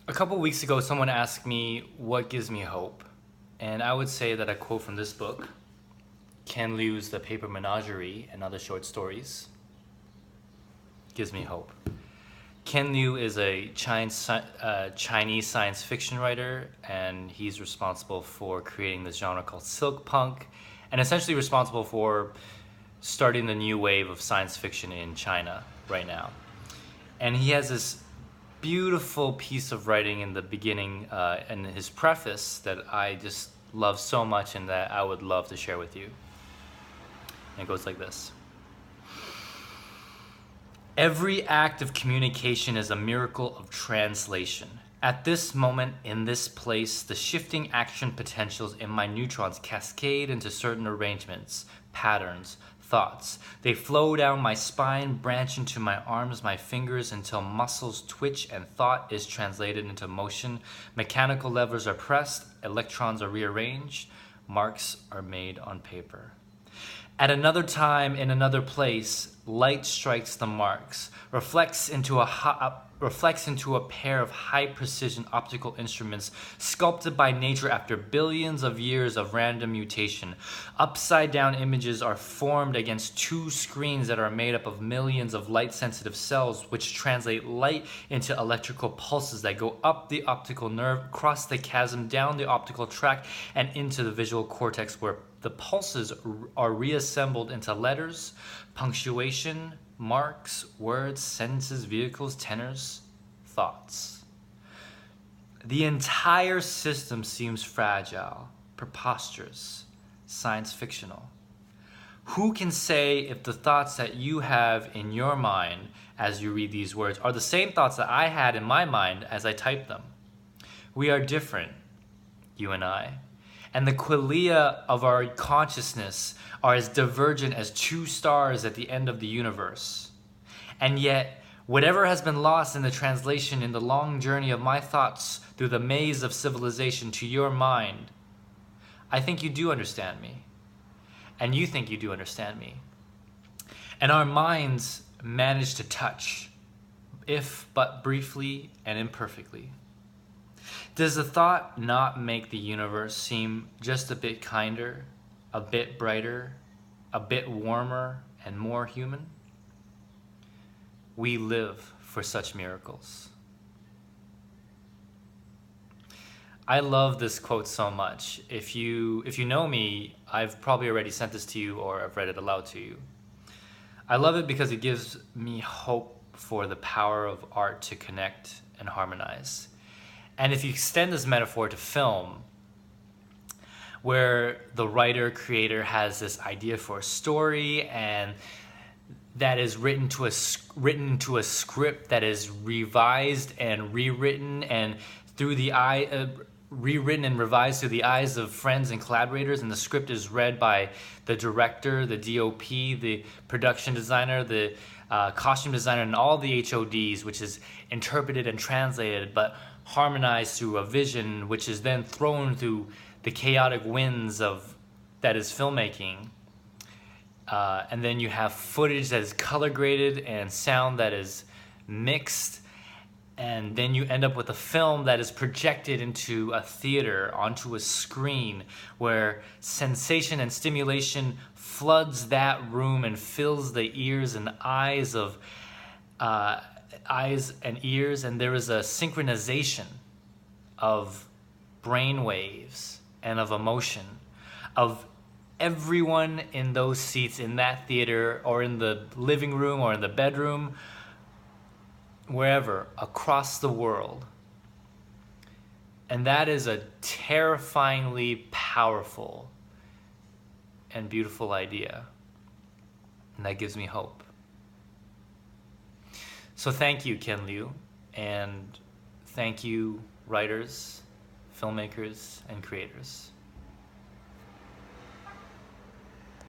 A couple weeks ago, someone asked me what gives me hope. And I would say that a quote from this book, Ken Liu's The Paper Menagerie and Other Short Stories, gives me hope. Ken Liu is a Chinese science fiction writer, and he's responsible for creating this genre called silk punk, and essentially responsible for starting the new wave of science fiction in China right now. And he has this beautiful piece of writing in the beginning and his preface that I just love so much and that I would love to share with you. And it goes like this. Every act of communication is a miracle of translation. At this moment, in this place, the shifting action potentials in my neutrons cascade into certain arrangements, patterns, thoughts. They flow down my spine, branch into my arms, my fingers, until muscles twitch and thought is translated into motion. Mechanical levers are pressed, electrons are rearranged, marks are made on paper. At another time, in another place, light strikes the marks, reflects into a pair of high-precision optical instruments sculpted by nature after billions of years of random mutation. Upside-down images are formed against two screens that are made up of millions of light-sensitive cells, which translate light into electrical pulses that go up the optical nerve, cross the chasm, down the optical tract, and into the visual cortex, where the pulses are reassembled into letters, punctuation, marks, words, sentences, vehicles, tenors, thoughts. The entire system seems fragile, preposterous, science fictional. Who can say if the thoughts that you have in your mind as you read these words are the same thoughts that I had in my mind as I typed them? We are different, you and I. And the qualia of our consciousness are as divergent as two stars at the end of the universe. And yet, whatever has been lost in the translation in the long journey of my thoughts through the maze of civilization to your mind, I think you do understand me. And you think you do understand me. And our minds manage to touch, if but briefly and imperfectly. Does the thought not make the universe seem just a bit kinder, a bit brighter, a bit warmer, and more human? We live for such miracles. I love this quote so much. If you know me, I've probably already sent this to you or I've read it aloud to you. I love it because it gives me hope for the power of art to connect and harmonize. And if you extend this metaphor to film, where the writer, creator has this idea for a story and that is written to a script that is revised and rewritten and rewritten and revised through the eyes of friends and collaborators, and the script is read by the director, the DOP, the production designer, the costume designer, and all the HODs, which is interpreted and translated, but harmonized through a vision, which is then thrown through the chaotic winds of that is filmmaking. And then you have footage that is color graded and sound that is mixed. And then you end up with a film that is projected into a theater, onto a screen, where sensation and stimulation floods that room and fills the ears and eyes and ears, and there is a synchronization of brain waves and of emotion, of everyone in those seats in that theater or in the living room or in the bedroom, wherever, across the world. And that is a terrifyingly powerful and beautiful idea. And that gives me hope. So thank you, Ken Liu, and thank you, writers, filmmakers, and creators.